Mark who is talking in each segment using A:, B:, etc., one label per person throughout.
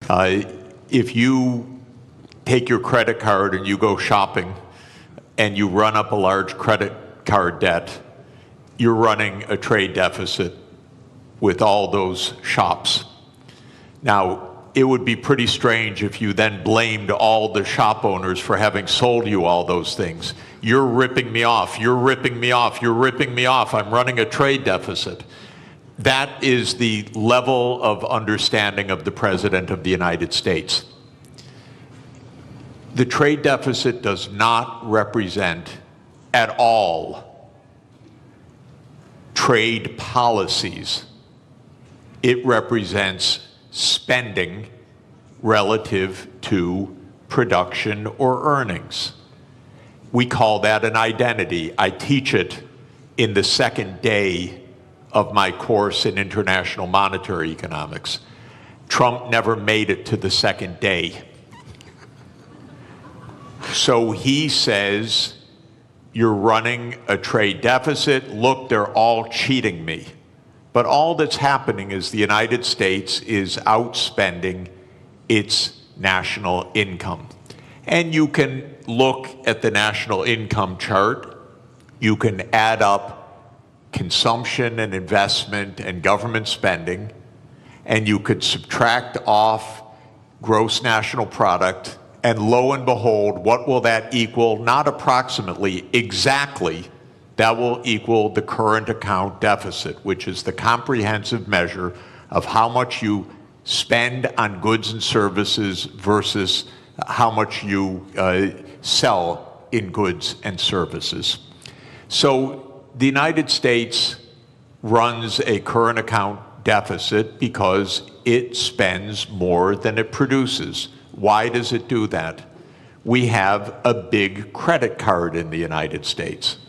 A: If you take your credit card and you go shopping and you run up a large credit card debt, you're running a trade deficit with all those shops. Now, it would be pretty strange if you then blamed all the shop owners for having sold you all those things. You're ripping me off, you're ripping me off, you're ripping me off, I'm running a trade deficit. That is the level of understanding of the President of the United States. The trade deficit does not represent at all trade policies. It represents spending relative to production or earnings. We call that an identity. I teach it in the second day of my course in international monetary economics. Trump never made it to the second day. So he says, you're running a trade deficit. Look, they're all cheating me. But all that's happening is the United States is outspending its national income. And you can look at the national income chart. You can add up consumption and investment and government spending, and you could subtract off gross national product, and lo and behold, what will that equal? Not approximately, exactly. That will equal the current account deficit, which is the comprehensive measure of how much you spend on goods and services versus how much you sell in goods and services. So the United States runs a current account deficit because it spends more than it produces. Why does it do that? We have a big credit card in the United States.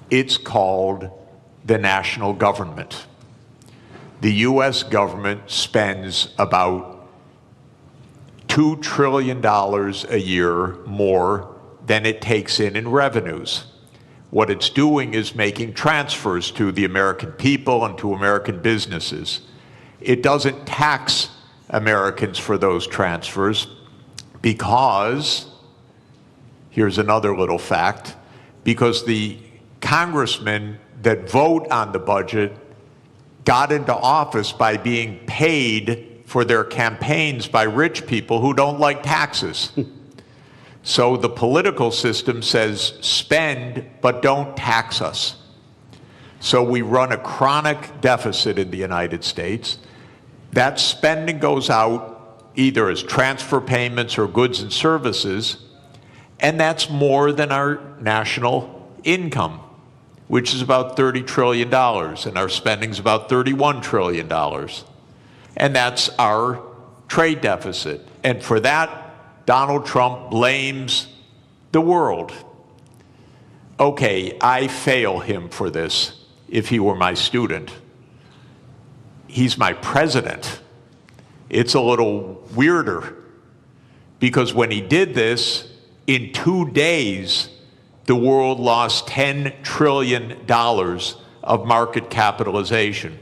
A: It's called the national government. The US government spends about $2 trillion a year more than it takes in revenues. What it's doing is making transfers to the American people and to American businesses. It doesn't tax Americans for those transfers because, here's another little fact, because the congressmen that vote on the budget got into office by being paid for their campaigns by rich people who don't like taxes. So the political system says spend, but don't tax us. So we run a chronic deficit in the United States. That spending goes out either as transfer payments or goods and services, and that's more than our national income, which is about $30 trillion, and our spending is about $31 trillion. And that's our trade deficit. And for that, Donald Trump blames the world. Okay, I fail him for this if he were my student. He's my president. It's a little weirder because when he did this, in 2 days, the world lost $10 trillion of market capitalization.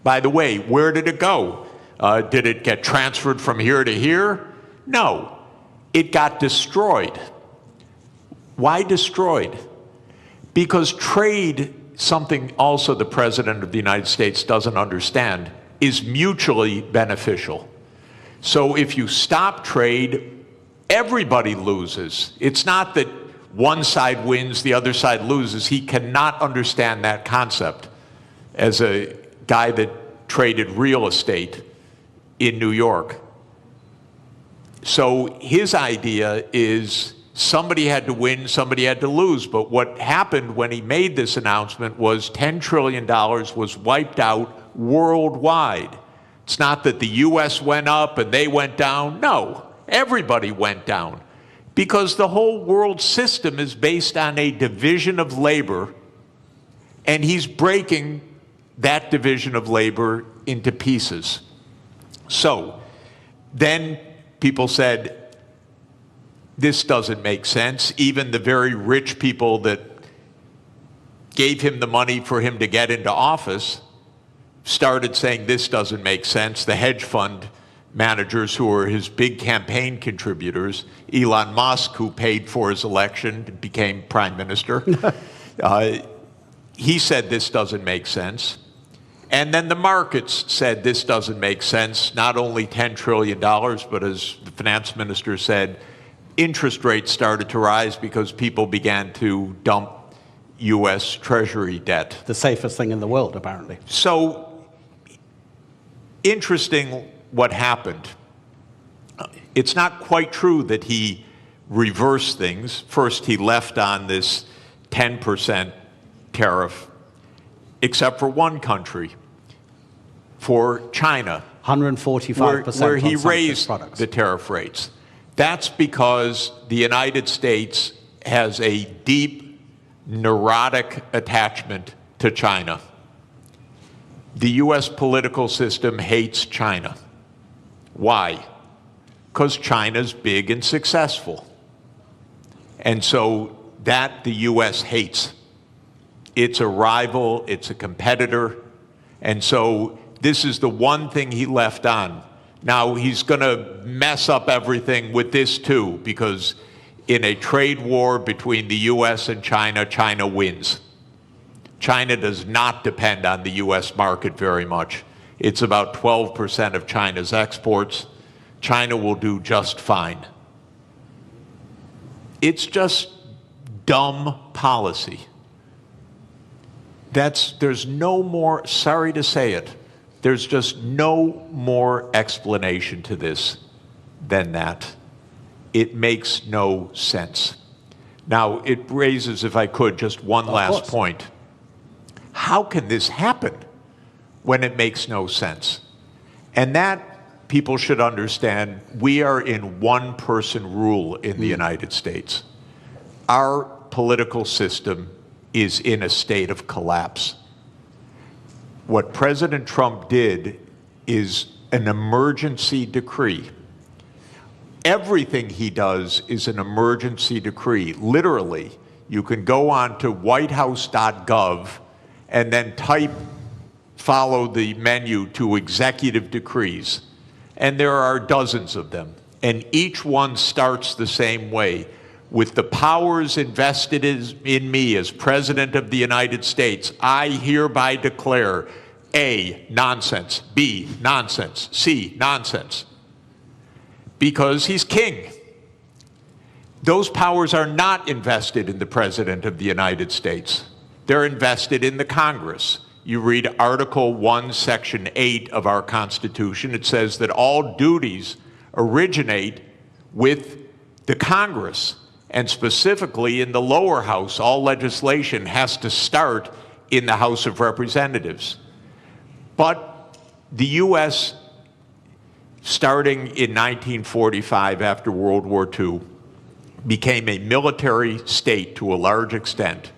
A: By the way, where did it go? Did it get transferred from here to here? No, it got destroyed. Why destroyed? Because trade, something also the President of the United States doesn't understand, is mutually beneficial. So if you stop trade, everybody loses. It's not that one side wins, the other side loses. He cannot understand that concept as a guy that traded real estate in New York. So his idea is somebody had to win, somebody had to lose. But what happened when he made this announcement was $10 trillion was wiped out worldwide. It's not that the US went up and they went down. No, everybody went down. Because the whole world system is based on a division of labor, and he's breaking that division of labor into pieces. So then people said, this doesn't make sense. Even the very rich people that gave him the money for him to get into office started saying this doesn't make sense. The hedge fund managers who were his big campaign contributors. Elon Musk, who paid for his election, became prime minister. He said this doesn't make sense. And then the markets said this doesn't make sense. Not only $10 trillion, but as the finance minister said, interest rates started to rise because people began to dump U.S. Treasury debt.
B: The safest thing in the world, apparently.
A: So, interesting what happened. It's not quite true that he reversed things. First, he left on this 10% tariff, except for one country, for China,
B: 145%
A: where he
B: on some
A: raised
B: products.
A: the tariff rates. That's because the United States has a deep, neurotic attachment to China. The U.S. political system hates China. Why? Because China's big and successful. And so that the U.S. hates. It's a rival, it's a competitor, and so this is the one thing he left on. Now he's going to mess up everything with this too, because in a trade war between the U.S. and China, China wins. China does not depend on the U.S. market very much. It's about 12% of China's exports. China will do just fine. It's just dumb policy. There's no more, sorry to say it, there's just no more explanation to this than that. It makes no sense. Now, it raises, if I could, just one last point. How can this happen when it makes no sense? And that people should understand, we are in one-person rule in the United States. Our political system is in a state of collapse. What President Trump did is an emergency decree. Everything he does is an emergency decree. Literally, you can go on to whitehouse.gov and then follow the menu to executive decrees. And there are dozens of them. And each one starts the same way. With the powers invested in me as President of the United States, I hereby declare A, nonsense, B, nonsense, C, nonsense. Because he's king. Those powers are not invested in the President of the United States. They're invested in the Congress. You read Article 1, Section 8 of our Constitution. It says that all duties originate with the Congress. And specifically in the lower house, all legislation has to start in the House of Representatives. But the U.S., starting in 1945 after World War II, became a military state to a large extent.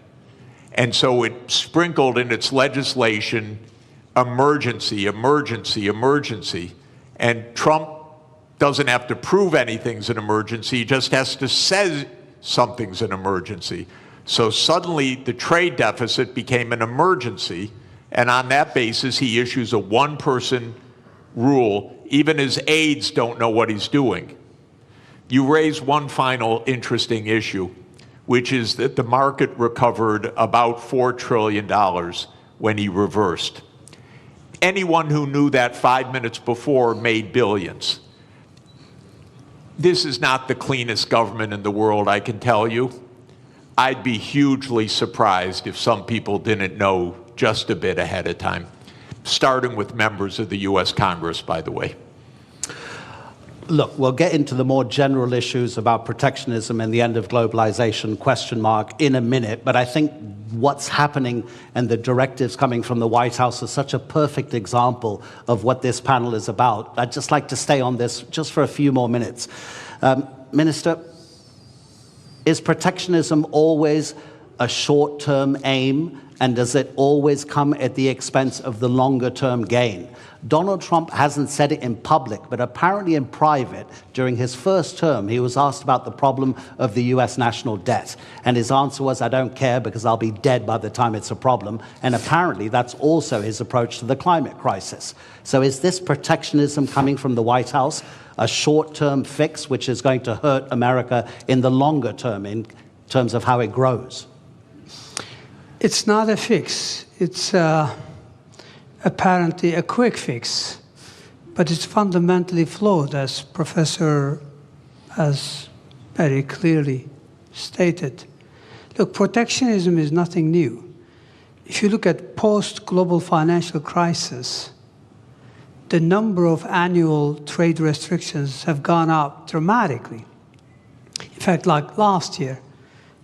A: And so it sprinkled in its legislation emergency, emergency, emergency. And Trump doesn't have to prove anything's an emergency, he just has to say something's an emergency. So suddenly the trade deficit became an emergency, and on that basis he issues a one-person rule. Even his aides don't know what he's doing. You raise one final interesting issue, which is that the market recovered about $4 trillion when he reversed. Anyone who knew that 5 minutes before made billions. This is not the cleanest government in the world, I can tell you. I'd be hugely surprised if some people didn't know just a bit ahead of time, starting with members of the U.S. Congress, by the way.
B: Look, we'll get into the more general issues about protectionism and the end of globalization, in a minute, but I think what's happening and the directives coming from the White House is such a perfect example of what this panel is about. I'd just like to stay on this just for a few more minutes. Minister, is protectionism always a short-term aim And does it always come at the expense of the longer-term gain? Donald Trump hasn't said it in public, but apparently in private, during his first term, he was asked about the problem of the US national debt. And his answer was, I don't care because I'll be dead by the time it's a problem. And apparently that's also his approach to the climate crisis. So is this protectionism coming from the White House, a short-term fix which is going to hurt America in the longer term in terms of how it grows?
C: It's not a fix. It's apparently a quick fix, but it's fundamentally flawed, as Professor has very clearly stated. Look, protectionism is nothing new. If you look at post-global financial crisis, the number of annual trade restrictions have gone up dramatically. In fact, like last year,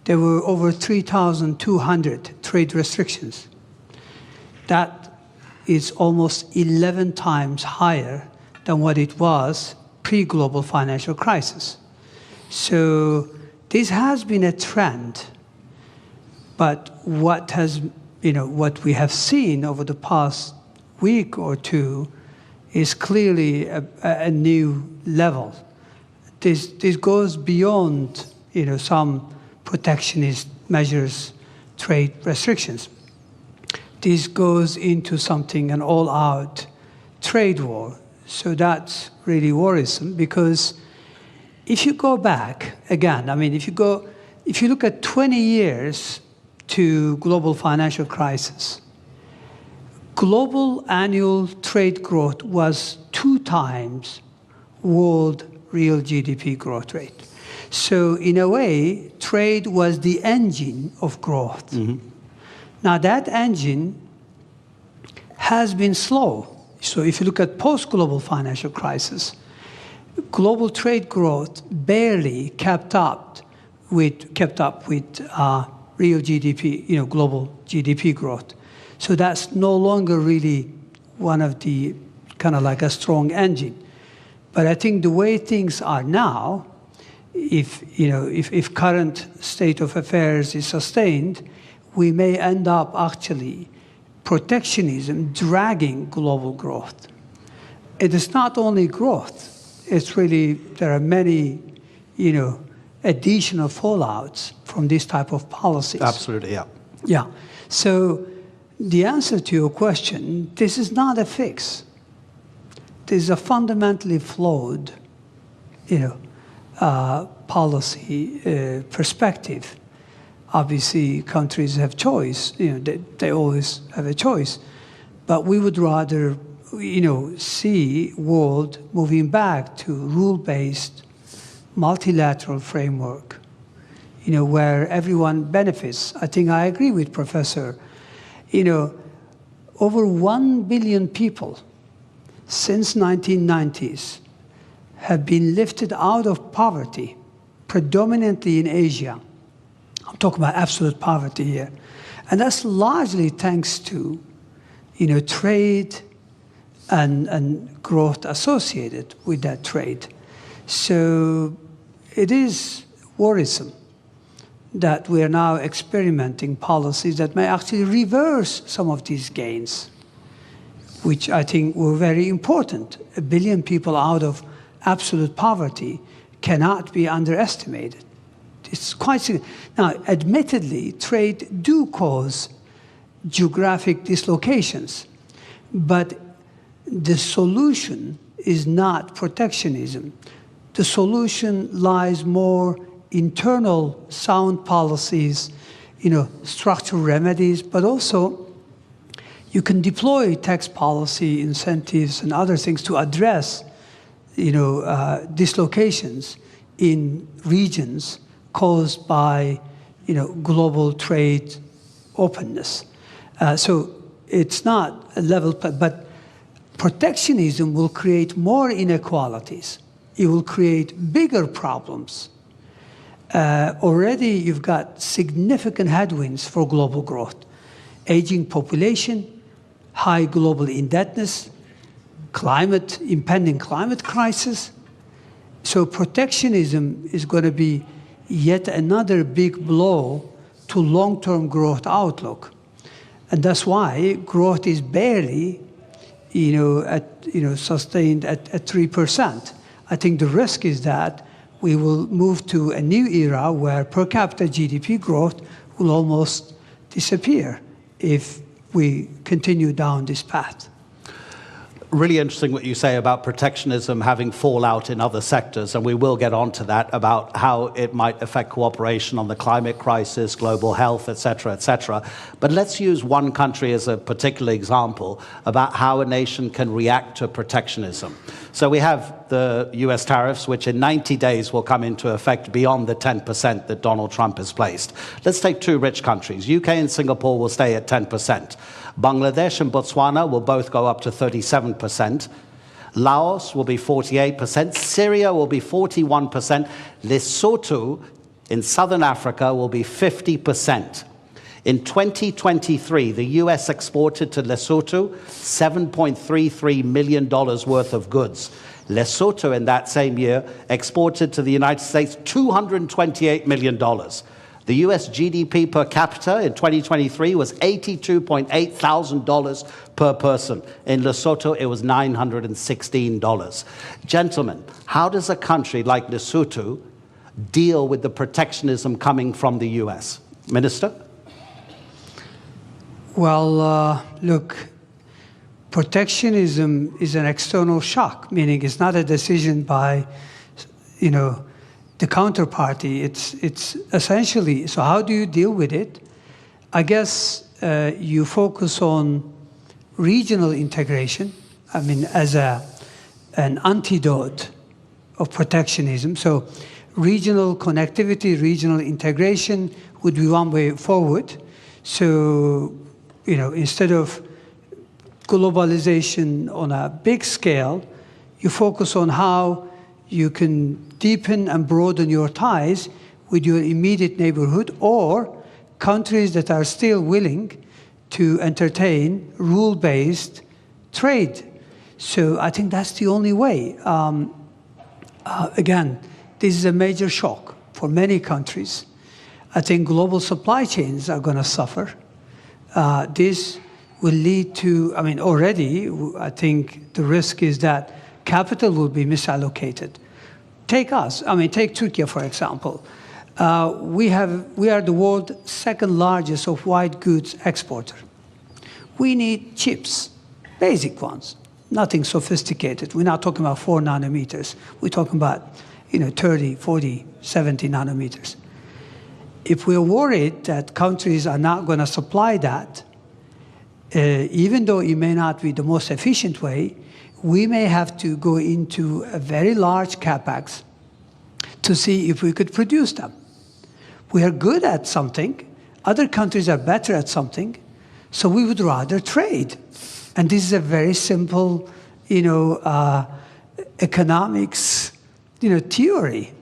C: there were over 3,200 trade restrictions. That is almost 11 times higher than what it was pre-global financial crisis. So this has been a trend, but what we have seen over the past week or two is clearly a new level. This goes beyond some protectionist measures, trade restrictions. This goes into something, an all-out trade war. So that's really worrisome, because if you go back, again, I mean, if you look at 20 years to global financial crisis, global annual trade growth was 2 times world real GDP growth rate. So in a way, trade was the engine of growth. Mm-hmm. Now that engine has been slow. So if you look at post-global financial crisis, global trade growth barely kept up with real GDP, global GDP growth. So that's no longer really one of the kind of like a strong engine. But I think the way things are now, if current state of affairs is sustained, we may end up actually protectionism dragging global growth. It is not only growth, it's really, there are many, additional fallouts from this type of policies.
B: Absolutely, yeah.
C: Yeah. So the answer to your question, this is not a fix. This is a fundamentally flawed, policy perspective. Obviously, countries have choice. They always have a choice. But we would rather, see world moving back to rule-based, multilateral framework, where everyone benefits. I think I agree with Professor. Over 1 billion people since 1990s have been lifted out of poverty, predominantly in Asia. I'm talking about absolute poverty here. And that's largely thanks to, trade and growth associated with that trade. So it is worrisome that we are now experimenting policies that may actually reverse some of these gains, which I think were very important. 1 billion people out of absolute poverty cannot be underestimated. It's quite significant. Now, admittedly, trade do cause geographic dislocations, but the solution is not protectionism. The solution lies more internal sound policies, structural remedies, but also you can deploy tax policy incentives and other things to address, dislocations in regions caused by, global trade openness. So it's not a level, but protectionism will create more inequalities. It will create bigger problems. Already you've got significant headwinds for global growth. Aging population, high global indebtedness, impending climate crisis. So protectionism is going to be yet another big blow to long-term growth outlook. And that's why growth is barely, sustained at 3%. I think the risk is that we will move to a new era where per capita GDP growth will almost disappear if we continue down this path.
B: Really interesting what you say about protectionism having fallout in other sectors, and we will get on to that, about how it might affect cooperation on the climate crisis, global health, et cetera, et cetera. But let's use one country as a particular example about how a nation can react to protectionism. So we have the US tariffs, which in 90 days will come into effect beyond the 10% that Donald Trump has placed. Let's take two rich countries. UK and Singapore will stay at 10%. Bangladesh and Botswana will both go up to 37%. Laos will be 48%. Syria will be 41%. Lesotho in southern Africa will be 50%. In 2023, the US exported to Lesotho $7.33 million worth of goods. Lesotho in that same year exported to the United States $228 million. The US GDP per capita in 2023 was $82.8 thousand per person. In Lesotho, it was $916. Gentlemen, how does a country like Lesotho deal with the protectionism coming from the US? Minister?
C: Well, look, protectionism is an external shock, meaning it's not a decision by, the counterparty. It's essentially, so how do you deal with it? I guess you focus on regional integration, as an antidote of protectionism. So regional connectivity, regional integration would be one way forward. So, instead of globalization on a big scale, you focus on how you can deepen and broaden your ties with your immediate neighborhood or countries that are still willing to entertain rule-based trade. So I think that's the only way. Again, this is a major shock for many countries. I think global supply chains are going to suffer. This will lead to, already, I think the risk is that capital will be misallocated. Take us, take Turkey, for example. We are the world's second largest of white goods exporter. We need chips, basic ones, nothing sophisticated. We're not talking about 4 nanometers. We're talking about 30, 40, 70 nanometers. If we're worried that countries are not going to supply that, even though it may not be the most efficient way, we may have to go into a very large capex to see if we could produce them. We are good at something. Other countries are better at something. So we would rather trade. And this is a very simple, economics, theory.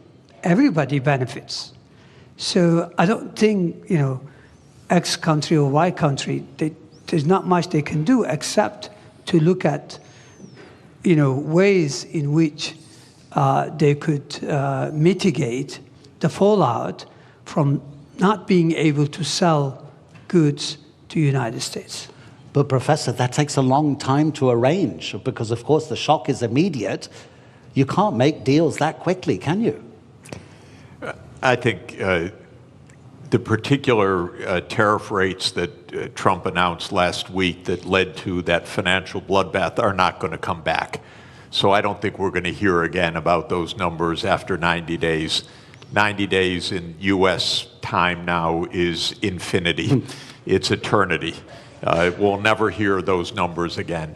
C: Everybody benefits. So I don't think, X country or Y country, there's not much they can do except to look at ways in which they could mitigate the fallout from not being able to sell goods to the United States.
B: But Professor, that takes a long time to arrange because, of course, the shock is immediate. You can't make deals that quickly, can you?
A: I think the particular tariff rates that Trump announced last week that led to that financial bloodbath are not going to come back. So I don't think we're going to hear again about those numbers after 90 days. 90 days in U.S. time now is infinity. It's eternity. We'll never hear those numbers again.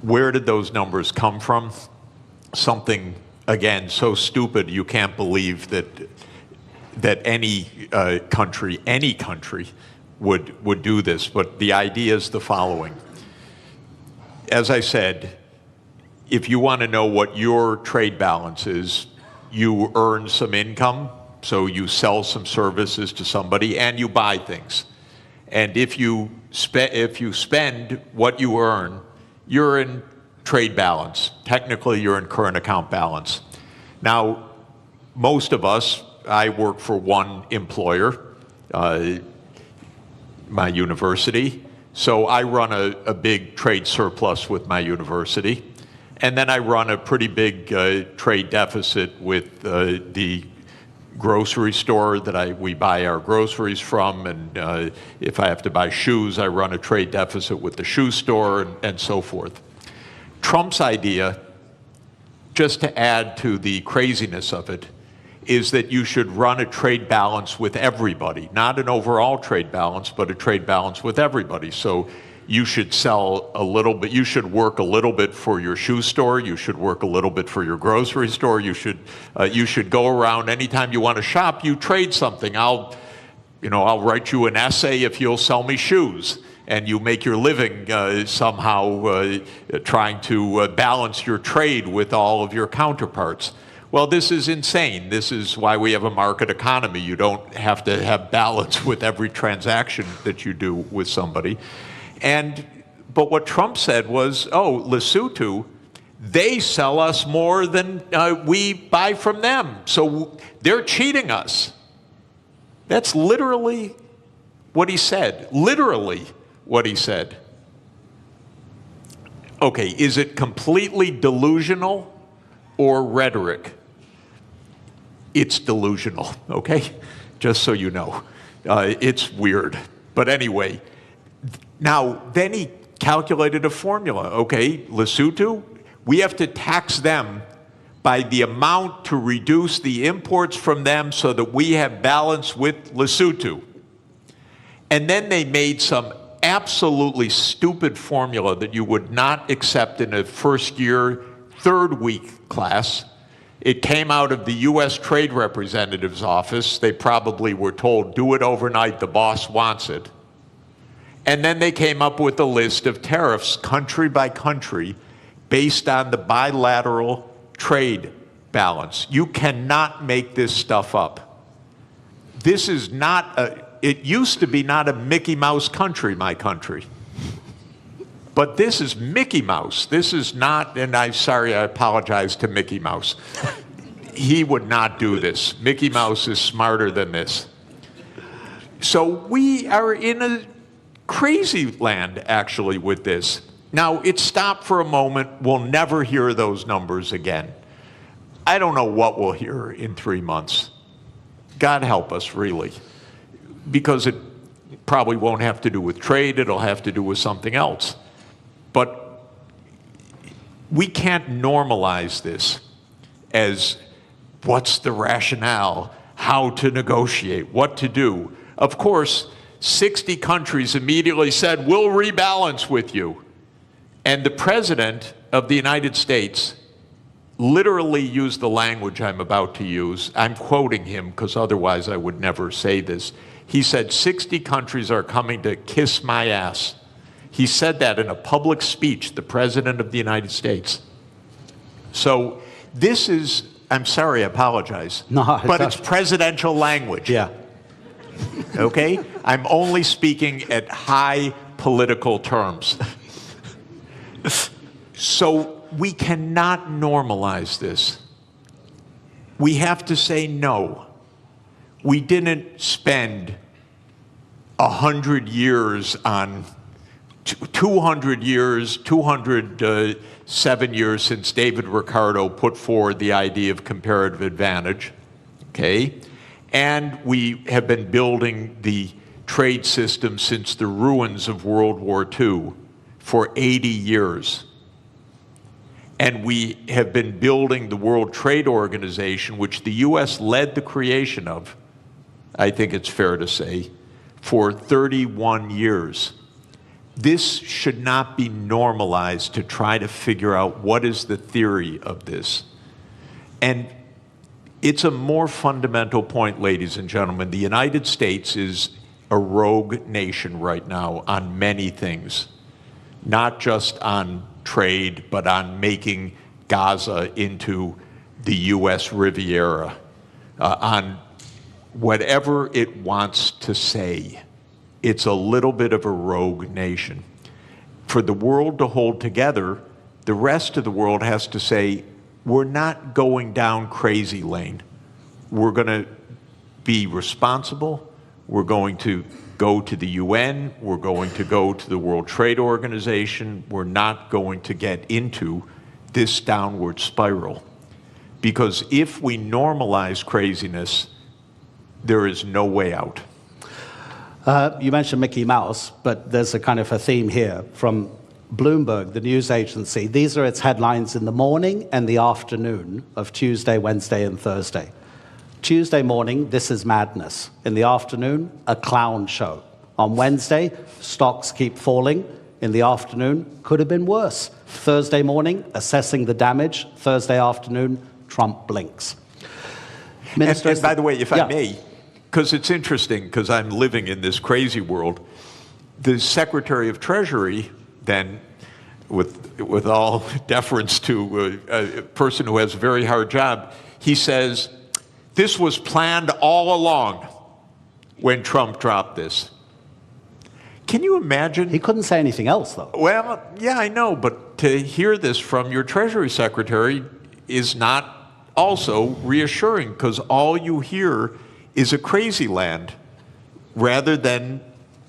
A: Where did those numbers come from? Something, again, so stupid you can't believe that any country would do this. But the idea is the following. As I said, if you want to know what your trade balance is, you earn some income, so you sell some services to somebody and you buy things. And if you spend what you earn, you're in trade balance. Technically, you're in current account balance. Now, most of us, I work for one employer, my university, So I run a big trade surplus with my university, and then I run a pretty big trade deficit with the grocery store that we buy our groceries from, and if I have to buy shoes, I run a trade deficit with the shoe store, and so forth. Trump's idea, just to add to the craziness of it, is that you should run a trade balance with everybody, not an overall trade balance, but a trade balance with everybody. So you should sell a little bit, you should work a little bit for your shoe store, you should work a little bit for your grocery store, you should go around anytime you want to shop, you trade something. I'll write you an essay if you'll sell me shoes. And you make your living somehow trying to balance your trade with all of your counterparts. Well, this is insane. This is why we have a market economy. You don't have to have balance with every transaction that you do with somebody. But what Trump said was, oh, Lesotho, they sell us more than we buy from them. So they're cheating us. That's literally what he said. Literally what he said. Okay, is it completely delusional or rhetoric? It's delusional, okay? Just so you know. It's weird. But anyway, now then he calculated a formula. Okay, Lesotho, we have to tax them by the amount to reduce the imports from them so that we have balance with Lesotho. And then they made some absolutely stupid formula that you would not accept in a first year, third week class. It came out of the US Trade Representative's office. They probably were told, do it overnight, the boss wants it. And then they came up with a list of tariffs, country by country, based on the bilateral trade balance. You cannot make this stuff up. This is not it used to be not a Mickey Mouse country, my country. But this is Mickey Mouse. This is not, and I apologize to Mickey Mouse. He would not do this. Mickey Mouse is smarter than this. So we are in a crazy land, actually, with this. Now, it stopped for a moment. We'll never hear those numbers again. I don't know what we'll hear in 3 months. God help us, really. Because it probably won't have to do with trade. It'll have to do with something else. But we can't normalize this as what's the rationale, how to negotiate, what to do. Of course, 60 countries immediately said, we'll rebalance with you. And the President of the United States literally used the language I'm about to use. I'm quoting him because otherwise I would never say this. He said, 60 countries are coming to kiss my ass. He said that in a public speech, the President of the United States. So this is, I'm sorry, I apologize.
B: No,
A: but it's presidential language.
B: Yeah.
A: Okay? I'm only speaking at high political terms. So we cannot normalize this. We have to say no. We didn't spend 100 years on 200 years, 207 years since David Ricardo put forward the idea of comparative advantage, okay? And we have been building the trade system since the ruins of World War II for 80 years. And we have been building the World Trade Organization, which the US led the creation of, I think it's fair to say, for 31 years. This should not be normalized to try to figure out what is the theory of this. And it's a more fundamental point, ladies and gentlemen. The United States is a rogue nation right now on many things, not just on trade, but on making Gaza into the US Riviera, on whatever it wants to say. It's a little bit of a rogue nation. For the world to hold together, the rest of the world has to say, we're not going down crazy lane. We're going to be responsible. We're going to go to the UN. We're going to go to the World Trade Organization. We're not going to get into this downward spiral. Because if we normalize craziness, there is no way out.
B: You mentioned Mickey Mouse, but there's a kind of a theme here from Bloomberg, the news agency. These are its headlines in the morning and the afternoon of Tuesday, Wednesday, and Thursday. Tuesday morning, this is madness. In the afternoon, a clown show. On Wednesday, stocks keep falling. In the afternoon, could have been worse. Thursday morning, assessing the damage. Thursday afternoon, Trump blinks.
A: Minister, and by the way, if I
B: yeah.
A: may, because it's interesting, because I'm living in this crazy world, the Secretary of Treasury, then, with all deference to a person who has a very hard job, he says, this was planned all along when Trump dropped this. Can you imagine?
B: He couldn't say anything else, though.
A: Well, yeah, I know, but to hear this from your Treasury Secretary is not also reassuring, because all you hear is a crazy land rather than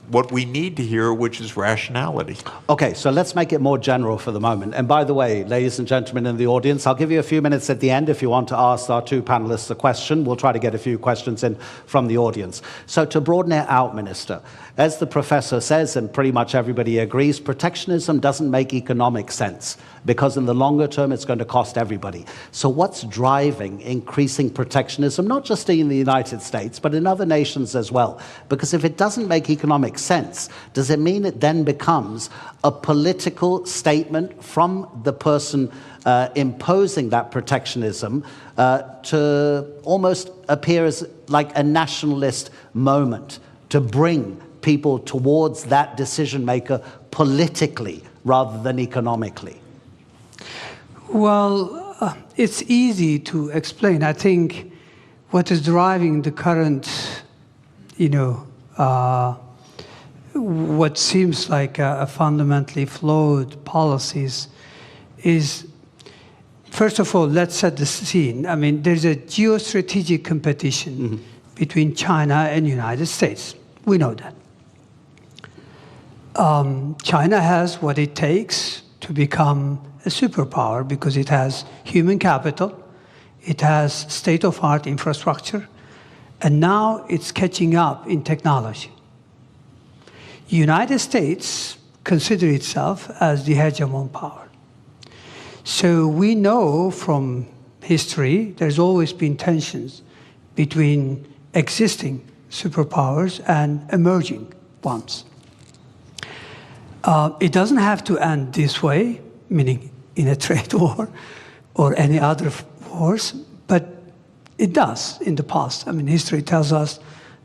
A: what we need to hear, which is rationality.
B: Okay, so let's make it more general for the moment. And by the way, ladies and gentlemen in the audience, I'll give you a few minutes at the end if you want to ask our two panelists a question. We'll try to get a few questions in from the audience. So to broaden it out, Minister, as the professor says, and pretty much everybody agrees, protectionism doesn't make economic sense because in the longer term, it's going to cost everybody. So what's driving increasing protectionism, not just in the United States, but in other nations as well? Because if it doesn't make economic sense, does it mean it then becomes a political statement from the person imposing that protectionism to almost appear as like a nationalist moment to bring people towards that decision maker politically rather than economically?
C: Well, it's easy to explain. I think what is driving the current, what seems like a fundamentally flawed policies is, first of all, let's set the scene. I mean, there's a geostrategic competition between China and the United States. We know that. China has what it takes to become a superpower because it has human capital, it has state-of-the-art infrastructure, and now it's catching up in technology. The United States considers itself as the hegemon power. So we know from history there's always been tensions between existing superpowers and emerging ones. It doesn't have to end this way, meaning in a trade war or any other wars, but it does in the past. I mean, history tells us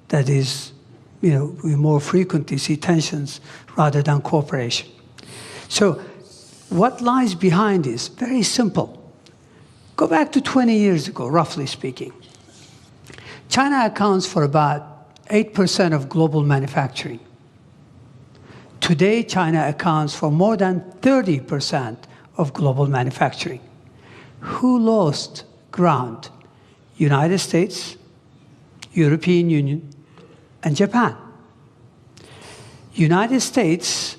C: that we more frequently see tensions rather than cooperation. So what lies behind this? Very simple. Go back to 20 years ago, roughly speaking. China accounts for about 8% of global manufacturing. Today, China accounts for more than 30% of global manufacturing. Who lost ground? United States, European Union, and Japan. United States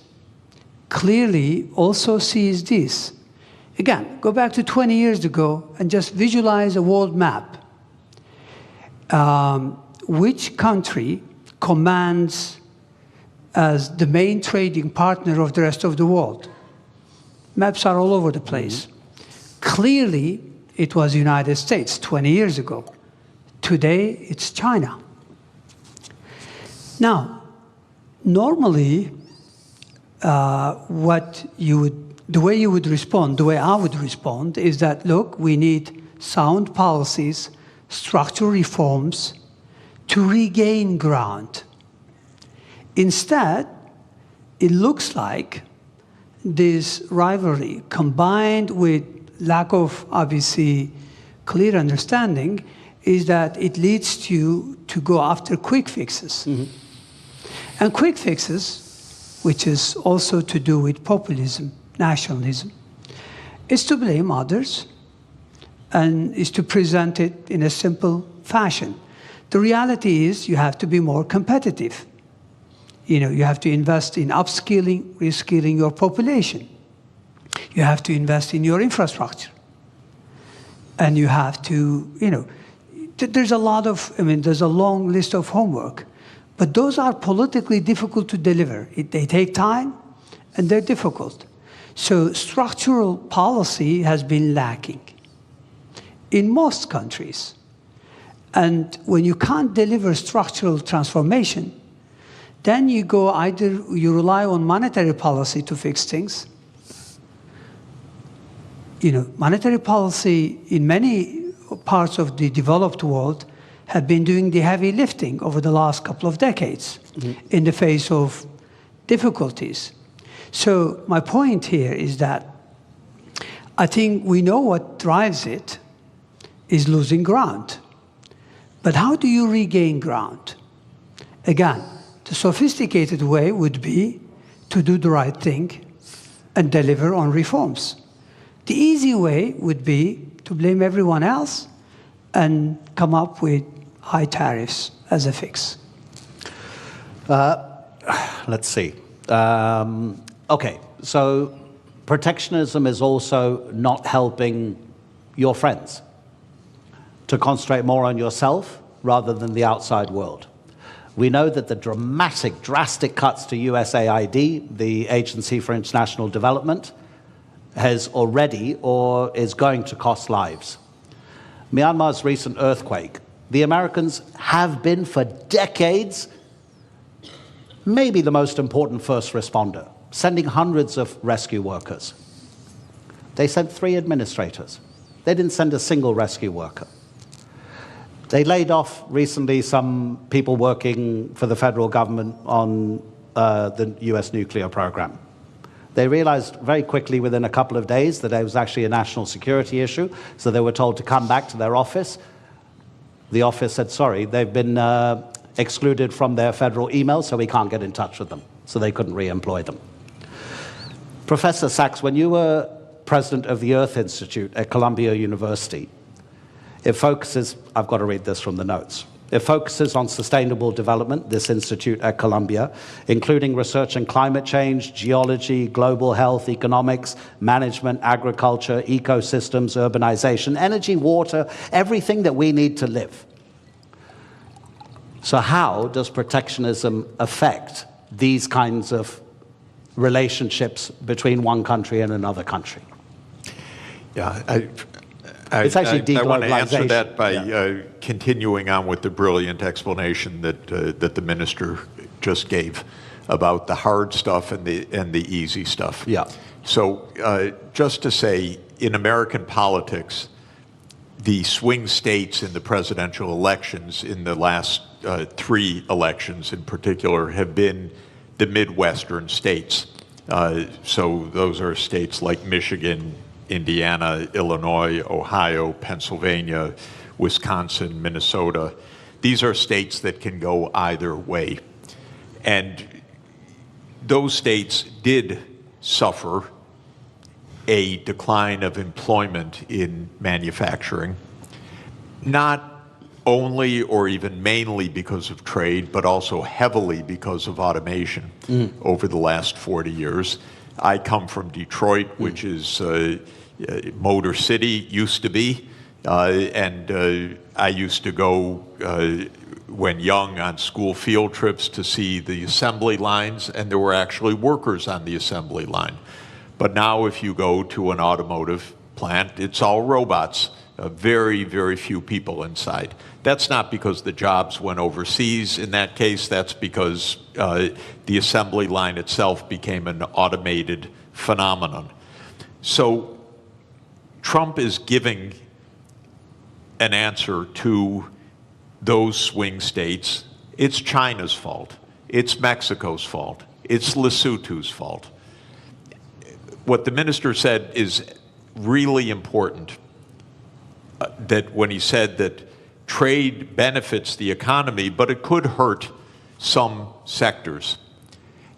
C: clearly also sees this. Again, go back to 20 years ago and just visualize a world map. Which country commands as the main trading partner of the rest of the world? Maps are all over the place. Clearly, it was the United States 20 years ago. Today, it's China. Now, normally, the way you would respond, the way I would respond, is that, look, we need sound policies, structural reforms to regain ground. Instead, it looks like this rivalry, combined with lack of, obviously, clear understanding, is that it leads you to go after quick fixes. And quick fixes, which is also to do with populism, nationalism, is to blame others and is to present it in a simple fashion. The reality is you have to be more competitive. You have to invest in upskilling, reskilling your population. You have to invest in your infrastructure. And you have to, there's a lot of, there's a long list of homework. But those are politically difficult to deliver. They take time, and they're difficult. So structural policy has been lacking in most countries. And when you can't deliver structural transformation, then you rely on monetary policy to fix things. Monetary policy in many parts of the developed world have been doing the heavy lifting over the last couple of decades in the face of difficulties. So my point here is that I think we know what drives it is losing ground. But how do you regain ground? Again, the sophisticated way would be to do the right thing and deliver on reforms. The easy way would be to blame everyone else and come up with high tariffs as a fix.
B: Let's see. Okay, so protectionism is also not helping your friends to concentrate more on yourself rather than the outside world. We know that the drastic cuts to USAID, the Agency for International Development, has already or is going to cost lives. Myanmar's recent earthquake, the Americans have been for decades maybe the most important first responder, sending hundreds of rescue workers. They sent 3 administrators. They didn't send a single rescue worker. They laid off recently some people working for the federal government on the US nuclear program. They realized very quickly within a couple of days that it was actually a national security issue, so they were told to come back to their office. The office said, sorry, they've been excluded from their federal emails, so we can't get in touch with them. So they couldn't re-employ them. Professor Sachs, when you were president of the Earth Institute at Columbia University, it focuses, I've got to read this from the notes. It focuses on sustainable development, this institute at Columbia, including research in climate change, geology, global health, economics, management, agriculture, ecosystems, urbanization, energy, water, everything that we need to live. So how does protectionism affect these kinds of relationships between one country and another country?
A: Yeah,
B: It's actually
A: I want to answer
B: deglobalization.
A: that by continuing on with the brilliant explanation that the minister just gave about the hard stuff and the easy stuff.
B: Yeah.
A: So just to say, in American politics, the swing states in the presidential elections in the last 3 elections in particular have been the Midwestern states. So those are states like Michigan, Indiana, Illinois, Ohio, Pennsylvania, Wisconsin, Minnesota. These are states that can go either way. And those states did suffer a decline of employment in manufacturing, not only or even mainly because of trade, but also heavily because of automation over the last 40 years. I come from Detroit, which is Motor City, used to be, and I used to go when young on school field trips to see the assembly lines, and there were actually workers on the assembly line. But now if you go to an automotive plant, it's all robots, very, very few people inside. That's not because the jobs went overseas. In that case, that's because the assembly line itself became an automated phenomenon. So Trump is giving an answer to those swing states. It's China's fault. It's Mexico's fault. It's Lesotho's fault. What the minister said is really important, that when he said that trade benefits the economy, but it could hurt some sectors.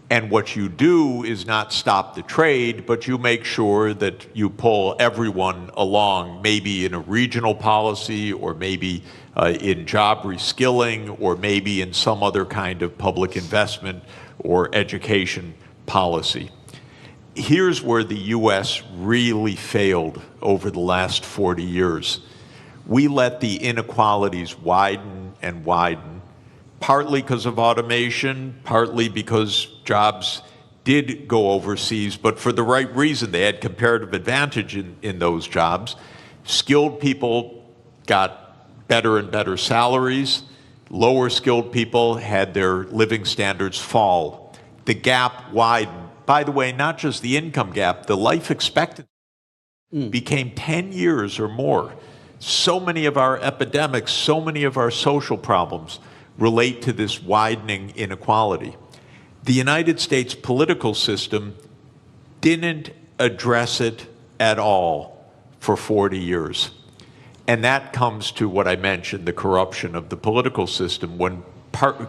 A: And what you do is not stop the trade, but you make sure that you pull everyone along, maybe in a regional policy, or maybe in job reskilling, or maybe in some other kind of public investment or education policy. Here's where the U.S. really failed over the last 40 years. We let the inequalities widen and widen, partly because of automation, partly because jobs did go overseas, but for the right reason. They had comparative advantage in those jobs. Skilled people got better and better salaries. Lower skilled people had their living standards fall. The gap widened. By the way, not just the income gap, the life expectancy became 10 years or more. So many of our epidemics, so many of our social problems relate to this widening inequality. The United States political system didn't address it at all for 40 years. And that comes to what I mentioned, the corruption of the political system. When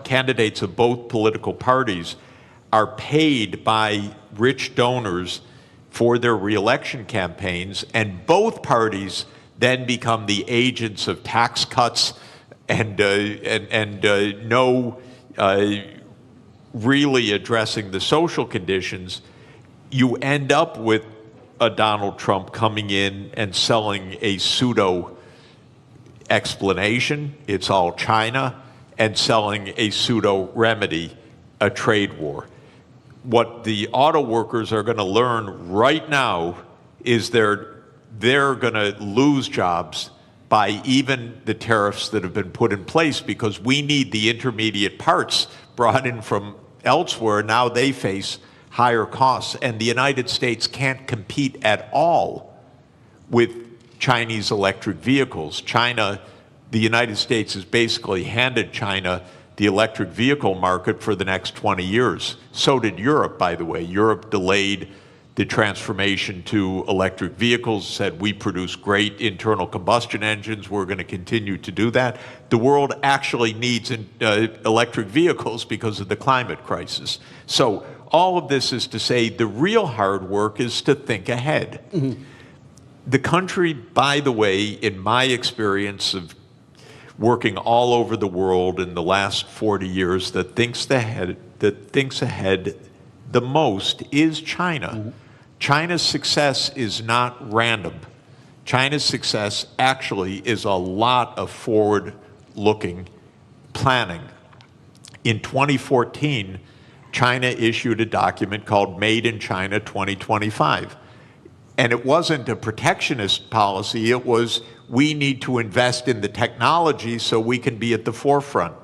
A: candidates of both political parties are paid by rich donors for their reelection campaigns, and both parties then become the agents of tax cuts and no really addressing the social conditions, you end up with a Donald Trump coming in and selling a pseudo explanation, it's all China, and selling a pseudo remedy, a trade war. What the auto workers are going to learn right now is they're going to lose jobs by even the tariffs that have been put in place, because we need the intermediate parts brought in from elsewhere. Now they face higher costs, and the United States can't compete at all with Chinese electric vehicles. The United States has basically handed China the electric vehicle market for the next 20 years. So did Europe, by the way. Europe delayed the transformation to electric vehicles, said we produce great internal combustion engines, we're going to continue to do that. The world actually needs electric vehicles because of the climate crisis. So all of this is to say the real hard work is to think ahead. Mm-hmm. The country, by the way, in my experience of working all over the world in the last 40 years, that thinks ahead the most is China. Mm-hmm. China's success is not random. China's success actually is a lot of forward-looking planning. In 2014, China issued a document called Made in China 2025. And it wasn't a protectionist policy, it was, we need to invest in the technology so we can be at the forefront.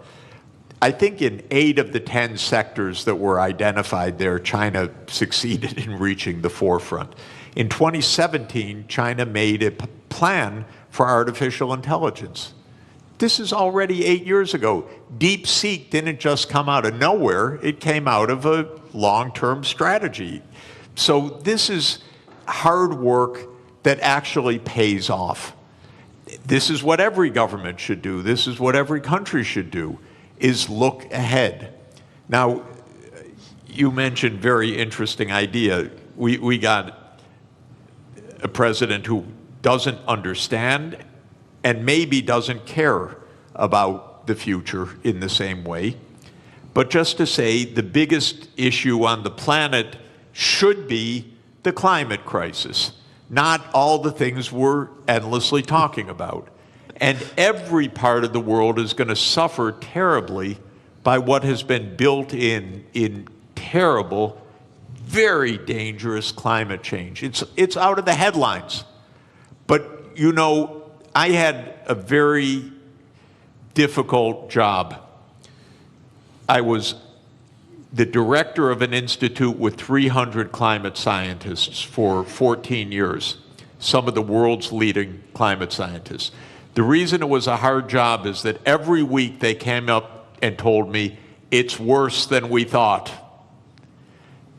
A: I think in 8 of the 10 sectors that were identified there, China succeeded in reaching the forefront. In 2017, China made a plan for artificial intelligence. This is already 8 years ago. DeepSeek didn't just come out of nowhere, it came out of a long-term strategy. So this is hard work that actually pays off. This is what every government should do. This is what every country should do, is look ahead. Now, you mentioned very interesting idea. We got a president who doesn't understand and maybe doesn't care about the future in the same way. But just to say, the biggest issue on the planet should be the climate crisis, not all the things we're endlessly talking about. And every part of the world is going to suffer terribly by what has been built in terrible, very dangerous climate change. It's out of the headlines. But, you know, I had a very difficult job. I was the director of an institute with 300 climate scientists for 14 years, some of the world's leading climate scientists. The reason it was a hard job is that every week they came up and told me, it's worse than we thought.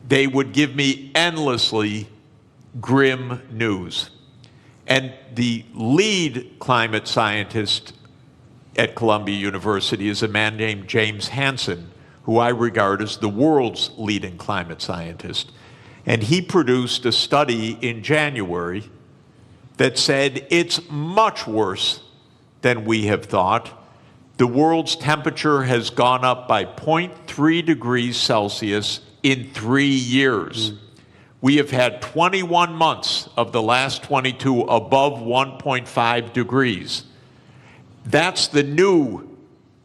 A: They would give me endlessly grim news. And the lead climate scientist at Columbia University is a man named James Hansen, who I regard as the world's leading climate scientist. And he produced a study in January that said it's much worse than we have thought. The world's temperature has gone up by 0.3 degrees Celsius in 3 years. We have had 21 months of the last 22 above 1.5 degrees. That's the new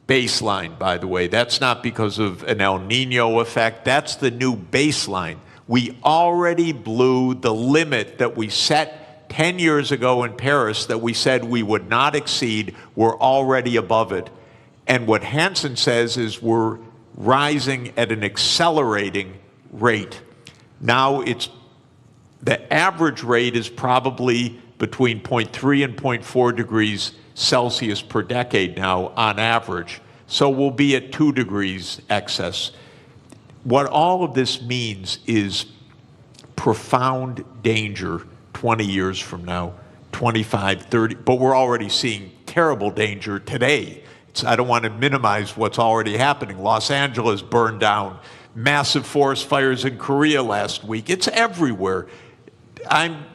A: baseline, by the way. That's not because of an El Nino effect. That's the new baseline. We already blew the limit that we set 10 years ago in Paris that we said we would not exceed. We're already above it. And what Hansen says is we're rising at an accelerating rate. Now the average rate is probably between 0.3 and 0.4 degrees Celsius per decade now on average. So we'll be at 2 degrees excess. What all of this means is profound danger 20 years from now, 25, 30, but we're already seeing terrible danger today. I don't want to minimize what's already happening. Los Angeles burned down, massive forest fires in Korea last week. It's everywhere.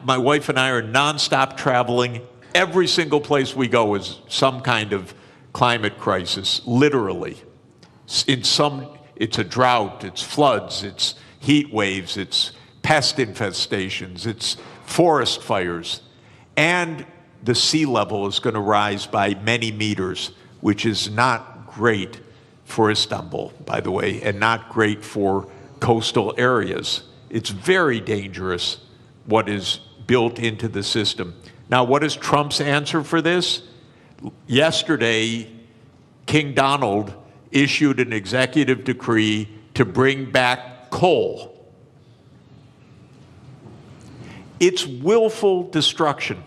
A: My wife and I are nonstop traveling. Every single place we go is some kind of climate crisis, literally. It's a drought, it's floods, it's heat waves, it's pest infestations, it's forest fires. And the sea level is going to rise by many meters, which is not great for Istanbul, by the way, and not great for coastal areas. It's very dangerous what is built into the system. Now, what is Trump's answer for this? Yesterday, King Donald issued an executive decree to bring back coal. It's willful destruction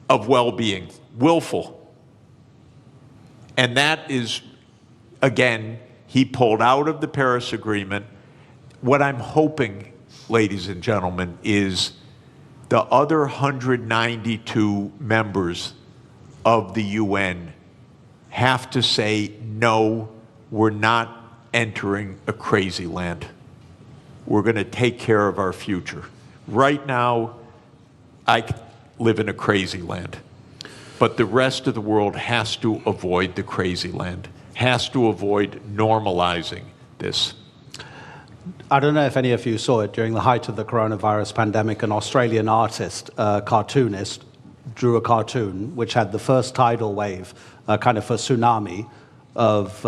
A: of well-being, willful. And that is, again, he pulled out of the Paris Agreement. What I'm hoping, ladies and gentlemen, is the other 192 members of the UN have to say, no, we're not entering a crazy land. We're going to take care of our future. Right now, I live in a crazy land. But the rest of the world has to avoid the crazy land, has to avoid normalizing this.
B: I don't know if any of you saw it during the height of the coronavirus pandemic. An Australian artist, cartoonist, drew a cartoon which had the first tidal wave, kind of a tsunami of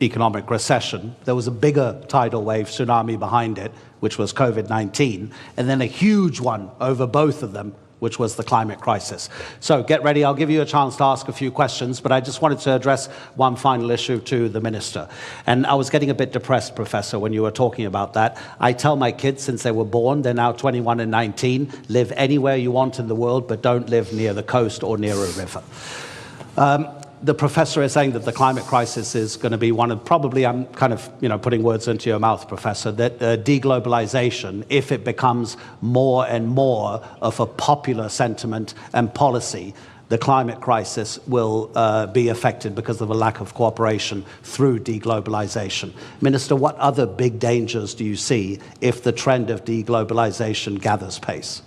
B: economic recession. There was a bigger tidal wave tsunami behind it, which was COVID-19, and then a huge one over both of them, which was the climate crisis. So get ready, I'll give you a chance to ask a few questions, but I just wanted to address one final issue to the minister. And I was getting a bit depressed, Professor, when you were talking about that. I tell my kids since they were born, they're now 21 and 19, live anywhere you want in the world, but don't live near the coast or near a river. The professor is saying that the climate crisis is going to be one of, probably, I'm kind of, putting words into your mouth, Professor, that deglobalization, if it becomes more and more of a popular sentiment and policy, the climate crisis will be affected because of a lack of cooperation through deglobalization. Minister, what other big dangers do you see if the trend of deglobalization gathers pace?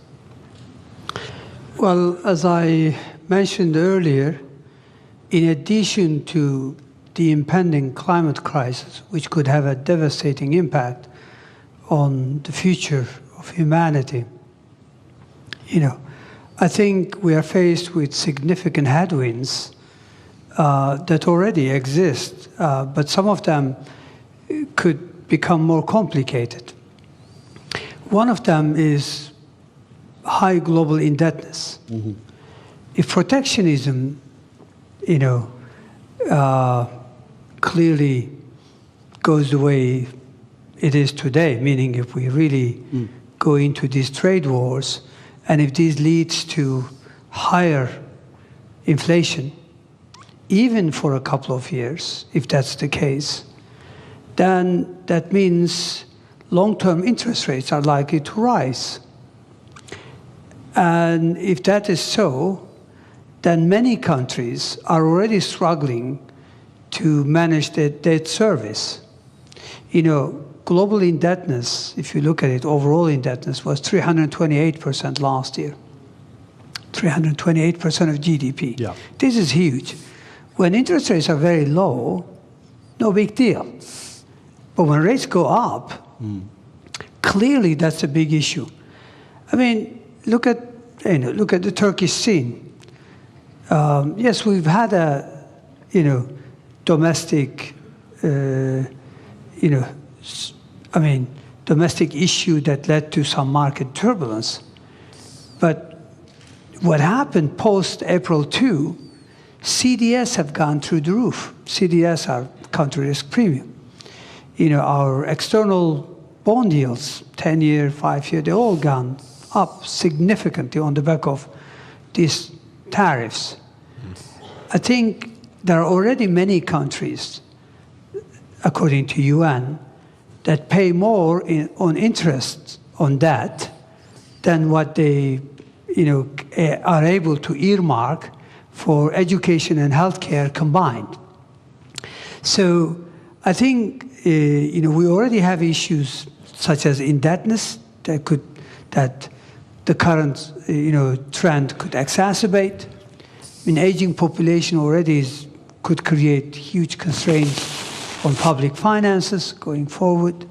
C: Well, as I mentioned earlier, in addition to the impending climate crisis, which could have a devastating impact on the future of humanity, I think we are faced with significant headwinds that already exist, but some of them could become more complicated. One of them is high global indebtedness. Mm-hmm. If protectionism clearly goes the way it is today, meaning if we really go into these trade wars, and if this leads to higher inflation, even for a couple of years, if that's the case, then that means long-term interest rates are likely to rise. And if that is so, then many countries are already struggling to manage the debt service. Global indebtedness, if you look at it, overall indebtedness was 328% last year. 328% of GDP.
B: Yeah.
C: This is huge. When interest rates are very low, no big deal. But when rates go up, clearly that's a big issue. I mean, look at the Turkish scene. Yes, we've had a domestic domestic issue that led to some market turbulence. But what happened post-April 2, CDS have gone through the roof. CDS are country risk premium. Our external bond yields, 10-year, 5-year, they all gone up significantly on the back of these tariffs. I think there are already many countries, according to UN, that pay more on interest on that than what they are able to earmark for education and healthcare combined. So I think we already have issues such as indebtedness that the current trend could exacerbate. Aging population already could create huge constraints on public finances going forward.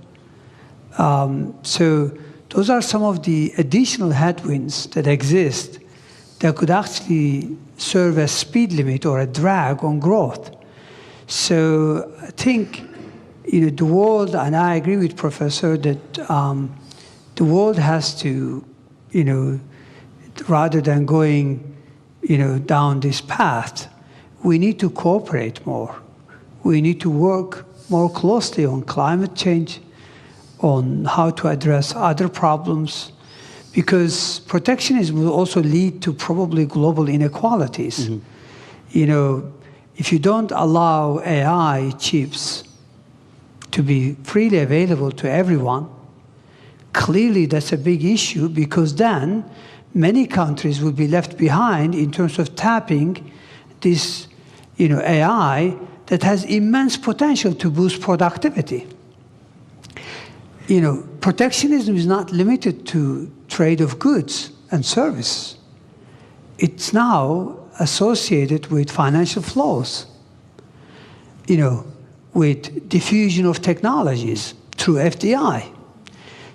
C: So those are some of the additional headwinds that exist that could actually serve as speed limit or a drag on growth. So I think the world, and I agree with Professor that the world has to, rather than going down this path, we need to cooperate more. We need to work more closely on climate change, on how to address other problems, because protectionism will also lead to probably global inequalities. If you don't allow AI chips to be freely available to everyone, clearly that's a big issue, because then many countries will be left behind in terms of tapping this AI that has immense potential to boost productivity. Protectionism is not limited to trade of goods and service. It's now associated with financial flows, with diffusion of technologies through FDI.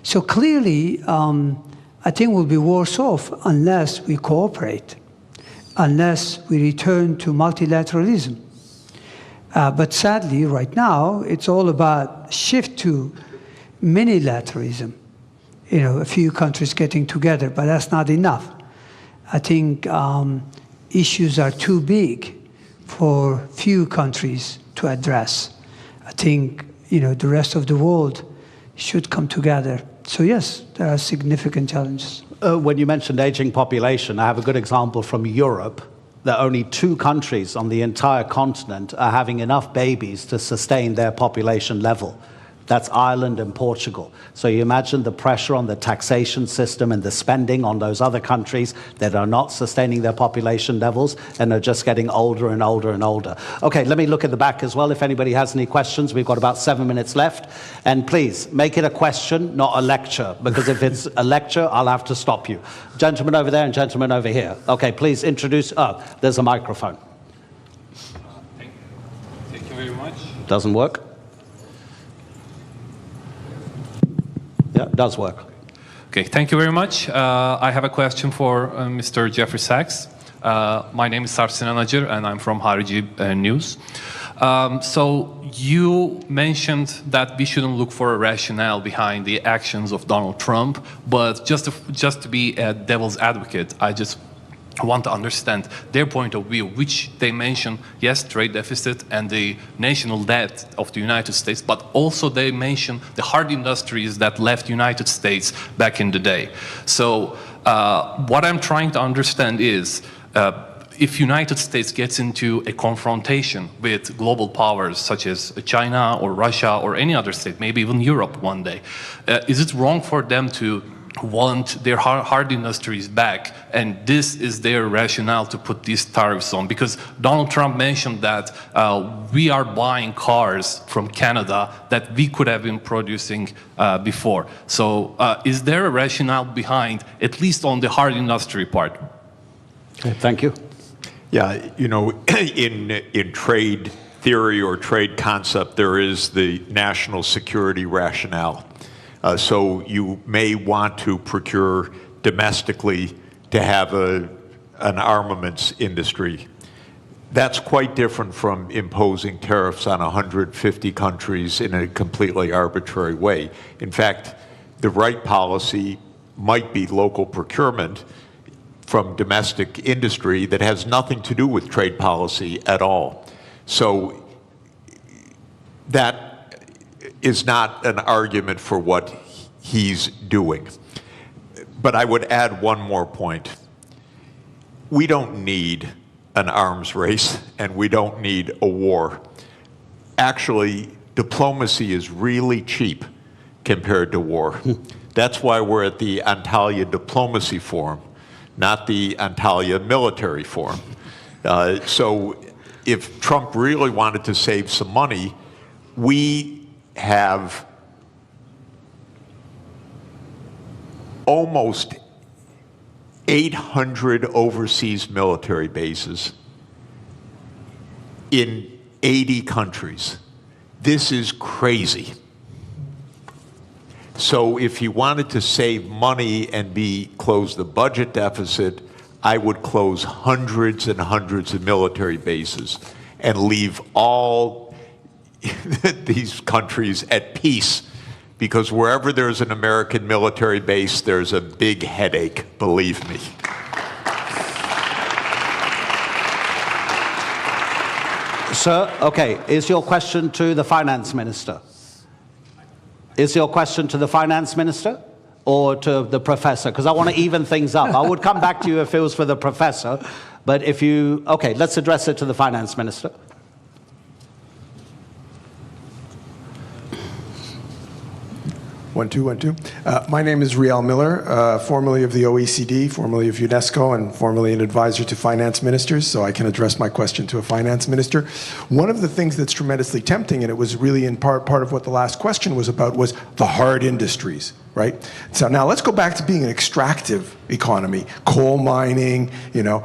C: So clearly, I think we'll be worse off unless we cooperate, unless we return to multilateralism. But sadly, right now, it's all about shift to minilateralism. A few countries getting together, but that's not enough. I think issues are too big for few countries to address. I think the rest of the world should come together. So yes, there are significant challenges.
B: When you mentioned aging population, I have a good example from Europe, that only 2 countries on the entire continent are having enough babies to sustain their population level. That's Ireland and Portugal. So you imagine the pressure on the taxation system and the spending on those other countries that are not sustaining their population levels and are just getting older and older and older. Okay, let me look at the back as well if anybody has any questions. We've got about 7 minutes left. And please, make it a question, not a lecture, because if it's a lecture, I'll have to stop you. Gentleman over there and gentleman over here. Okay, please introduce, there's a microphone.
D: Thank you very much.
B: Doesn't work? Yeah, it does work.
D: Okay, thank you very much. I have a question for Mr. Jeffrey Sachs. My name is Sarsin Anajer, and I'm from Harici News. So you mentioned that we shouldn't look for a rationale behind the actions of Donald Trump, but just to be a devil's advocate, I just want to understand their point of view, which they mention, yes, trade deficit and the national debt of the United States, but also they mention the hard industries that left United States back in the day. So what I'm trying to understand is, if United States gets into a confrontation with global powers such as China or Russia or any other state, maybe even Europe one day, is it wrong for them to want their hard industries back, and this is their rationale to put these tariffs on. Because Donald Trump mentioned that we are buying cars from Canada that we could have been producing before. So is there a rationale behind, at least on the hard industry part?
B: Okay, thank you.
A: Yeah, you know, in trade theory or trade concept, there is the national security rationale. So you may want to procure domestically to have an armaments industry. That's quite different from imposing tariffs on 150 countries in a completely arbitrary way. In fact, the right policy might be local procurement from domestic industry that has nothing to do with trade policy at all. So that is not an argument for what he's doing. But I would add one more point. We don't need an arms race, and we don't need a war. Actually, diplomacy is really cheap compared to war. That's why we're at the Antalya Diplomacy Forum, not the Antalya Military Forum. So if Trump really wanted to save some money, we have almost 800 overseas military bases in 80 countries. This is crazy. So if he wanted to save money and close the budget deficit, I would close hundreds and hundreds of military bases and leave all these countries at peace, because wherever there's an American military base, there's a big headache, believe me.
B: Sir, okay, is your question to the finance minister? Is your question to the finance minister or to the professor? Because I want to even things up. I would come back to you if it was for the professor, but if you, okay, let's address it to the finance minister.
E: 1, 2, 1, 2. My name is Riel Miller, formerly of the OECD, formerly of UNESCO, and formerly an advisor to finance ministers, so I can address my question to a finance minister. One of the things that's tremendously tempting, and it was really in part of what the last question was about, was the hard industries, right? So now let's go back to being an extractive economy. Coal mining, you know,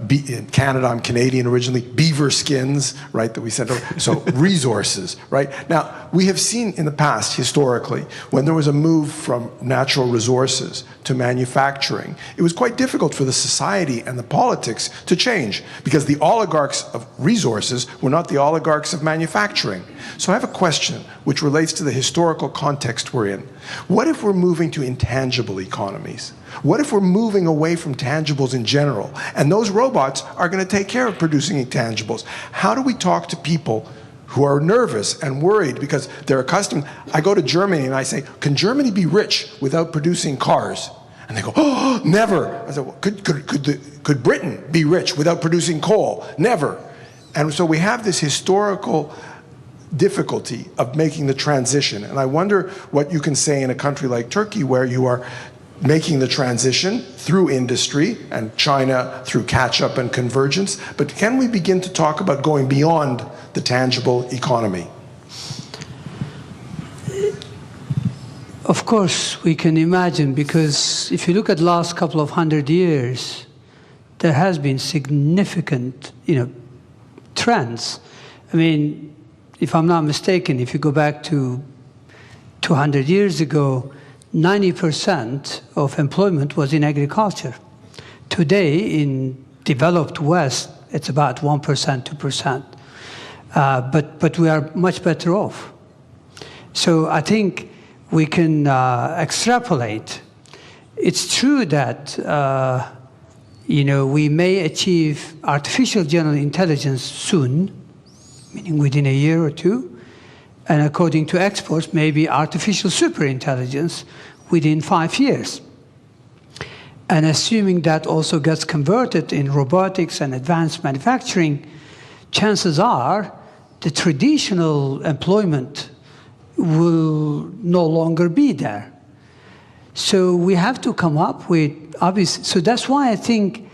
E: in Canada, I'm Canadian originally, beaver skins, right, that we sent over. So resources, right? Now, we have seen in the past, historically, when there was a move from natural resources to manufacturing, it was quite difficult for the society and the politics to change, because the oligarchs of resources were not the oligarchs of manufacturing. So I have a question which relates to the historical context we're in. What if we're moving to intangible economies? What if we're moving away from tangibles in general, and those robots are going to take care of producing intangibles? How do we talk to people who are nervous and worried because they're accustomed? I go to Germany and I say, can Germany be rich without producing cars? And they go, oh, never. I said, well, could Britain be rich without producing coal? Never. And so we have this historical difficulty of making the transition. And I wonder what you can say in a country like Turkey, where you are making the transition through industry, and China through catch-up and convergence. But can we begin to talk about going beyond the tangible economy?
C: Of course, we can imagine, because if you look at the last couple of 100 years, there has been significant, trends. I mean, if I'm not mistaken, if you go back to 200 years ago, 90% of employment was in agriculture. Today, in developed West, it's about 1%, 2%. But we are much better off. So I think we can extrapolate. It's true that we may achieve artificial general intelligence soon, meaning within a year or two, and according to experts, maybe artificial superintelligence within 5 years. And assuming that also gets converted in robotics and advanced manufacturing, chances are the traditional employment will no longer be there. So we have to come up with obvious. So that's why I think,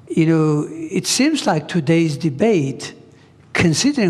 C: it seems like today's debate, considering